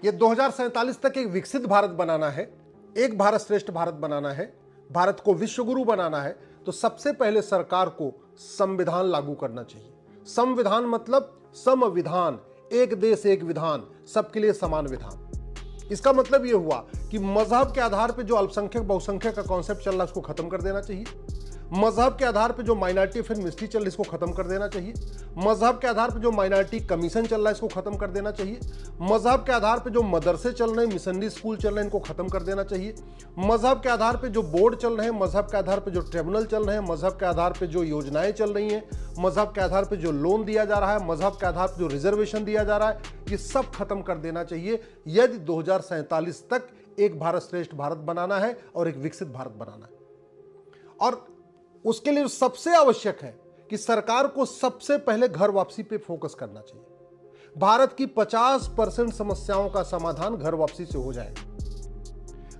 ये 2047 तक एक विकसित भारत बनाना है, एक भारत श्रेष्ठ भारत बनाना है, भारत को विश्वगुरु बनाना है, तो सबसे पहले सरकार को संविधान लागू करना चाहिए। संविधान मतलब समविधान, एक देश एक विधान, सबके लिए समान विधान। इसका मतलब यह हुआ कि मजहब के आधार पर जो अल्पसंख्यक बहुसंख्यक का कॉन्सेप्ट चल रहा है उसको खत्म कर देना चाहिए। मजहब के आधार पर जो माइनॉरिटी अफेयर मिनिस्ट्री चल रही है इसको खत्म कर देना चाहिए। मजहब के आधार पर जो माइनॉरिटी कमीशन चल रहा है इसको खत्म कर देना चाहिए। मजहब के आधार पर जो मदरसे चल रहे हैं, मिशनरी स्कूल चल रहे हैं, इनको खत्म कर देना चाहिए। मजहब के आधार पर जो बोर्ड चल रहे हैं, मजहब के आधार पर जो ट्रिब्यूनल चल रहे हैं, मजहब के आधार पर जो योजनाएं चल रही हैं, मजहब के आधार पर जो लोन दिया जा रहा है, मजहब के आधार पर जो रिजर्वेशन दिया जा रहा है, ये सब खत्म कर देना चाहिए यदि 2047 तक एक भारत श्रेष्ठ भारत बनाना है और एक विकसित भारत बनाना है। और उसके लिए सबसे आवश्यक है कि सरकार को सबसे पहले घर वापसी पे फोकस करना चाहिए। भारत की 50% समस्याओं का समाधान घर वापसी से हो जाएगा।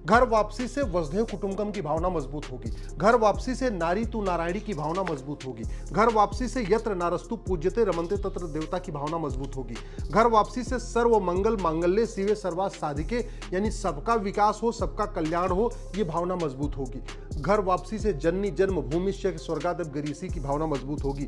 घर वापसी से वसुधैव कुटुंबकम की भावना मजबूत होगी। घर वापसी से नारी तू नारायणी की भावना मजबूत होगी। घर वापसी से यत्र नारस्तु पूज्यते रमन्ते तत्र देवता की भावना मजबूत होगी। घर वापसी से सर्व मंगल मांगल्ये शिवे सर्वार्थ साधिके, यानी सबका विकास हो, सबका कल्याण हो, ये भावना मजबूत होगी। घर वापसी से जननी जन्म भूमिष्य स्वर्गादप गरीयसी की भावना मजबूत होगी।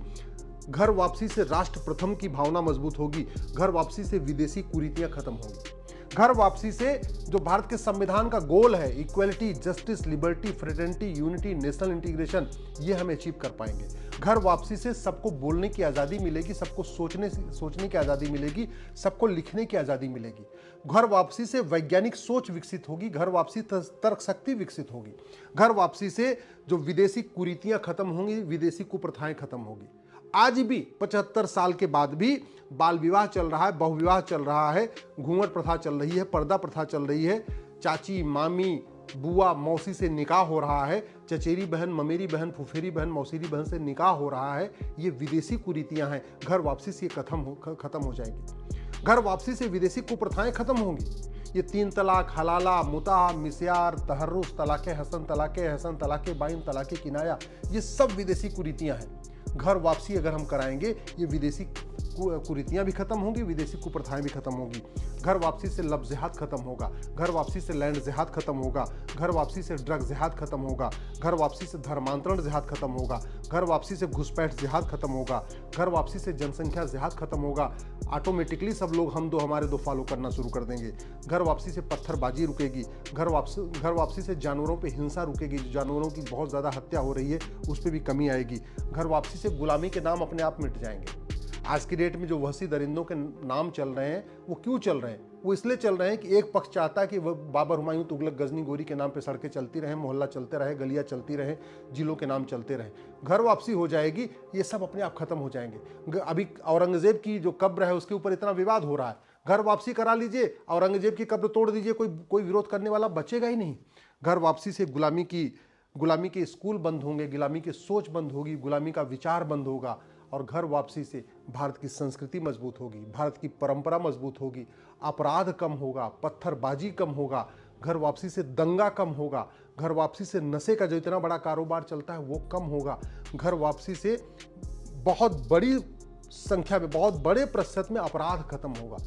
घर वापसी से राष्ट्र प्रथम की भावना मजबूत होगी। घर वापसी से विदेशी कुरीतियां खत्म होंगी। घर वापसी से जो भारत के संविधान का गोल है, equality, justice, liberty, fraternity, unity, national integration, ये हम अचीव कर पाएंगे। घर वापसी से सबको बोलने की आज़ादी मिलेगी, सबको सोचने की आज़ादी मिलेगी, सबको लिखने की आज़ादी मिलेगी। घर वापसी से वैज्ञानिक सोच विकसित होगी। घर वापसी तर्क शक्ति विकसित होगी। घर वापसी से जो विदेशी कुरीतियां खत्म होंगी, विदेशी कुप्रथाएं खत्म होगी। आज भी 75 साल के बाद भी बाल विवाह चल रहा है, बहुविवाह चल रहा है, घूंघट प्रथा चल रही है, पर्दा प्रथा चल रही है, चाची, मामी, बुआ, मौसी से निकाह हो रहा है, चचेरी बहन, ममेरी बहन, फुफेरी बहन, मौसेरी बहन से निकाह हो रहा है। ये विदेशी कुरीतियां हैं। घर वापसी से खत्म हो जाएगी। घर वापसी से विदेशी कुप्रथाएं खत्म होंगी। ये 3 तलाक, हलाला, मुता, मिस्यार, तहर्रुस, तलाक़े हसन तलाक़े बाइन, तलाक़े किनाया, ये सब विदेशी कुरीतियां हैं। घर वापसी अगर हम कराएंगे, ये विदेशी कुरीतियां भी खत्म होंगी, विदेशी कुप्रथाएं भी खत्म होंगी। घर वापसी से लव जिहाद खत्म होगा। घर वापसी से लैंड जिहाद खत्म होगा। घर वापसी से ड्रग जिहाद खत्म होगा। घर वापसी से धर्मांतरण जिहाद खत्म होगा। घर वापसी से घुसपैठ जिहाद खत्म होगा। घर वापसी से जनसंख्या जिहाद खत्म होगा। ऑटोमेटिकली सब लोग हम दो हमारे दो फॉलो करना शुरू कर देंगे। घर वापसी से पत्थरबाजी रुकेगी। घर वापसी से जानवरों पे हिंसा रुकेगी। जो जानवरों की बहुत ज़्यादा हत्या हो रही है उस पर भी कमी आएगी। घर वापसी से गुलामी के नाम अपने आप मिट जाएंगे। आज की डेट में जो वहशी दरिंदों के नाम चल रहे हैं, वो क्यों चल रहे हैं? वो इसलिए चल रहे हैं कि एक पक्ष चाहता है कि वह बाबर, हुमायूं, तुगलक, गजनी, गोरी के नाम पे सड़कें चलती रहें, मोहल्ला चलते रहे, गलियां चलती रहें, जिलों के नाम चलते रहें। घर वापसी हो जाएगी, ये सब अपने आप खत्म हो जाएंगे। अभी औरंगजेब की जो कब्र है उसके ऊपर इतना विवाद हो रहा है। घर वापसी करा लीजिए, औरंगजेब की कब्र तोड़ दीजिए, कोई विरोध करने वाला बचेगा ही नहीं। घर वापसी से गुलामी के स्कूल बंद होंगे, गुलामी की सोच बंद होगी, गुलामी का विचार बंद होगा। और घर वापसी से भारत की संस्कृति मजबूत होगी, भारत की परंपरा मजबूत होगी, अपराध कम होगा, पत्थरबाजी कम होगा। घर वापसी से दंगा कम होगा। घर वापसी से नशे का जो इतना बड़ा कारोबार चलता है वो कम होगा। घर वापसी से बहुत बड़ी संख्या में, बहुत बड़े प्रतिशत में अपराध खत्म होगा।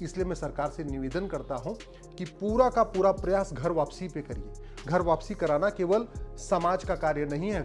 इसलिए मैं सरकार से निवेदन करता हूं कि पूरा का पूरा प्रयास घर वापसी पे करिए। घर वापसी कराना केवल समाज का कार्य नहीं है,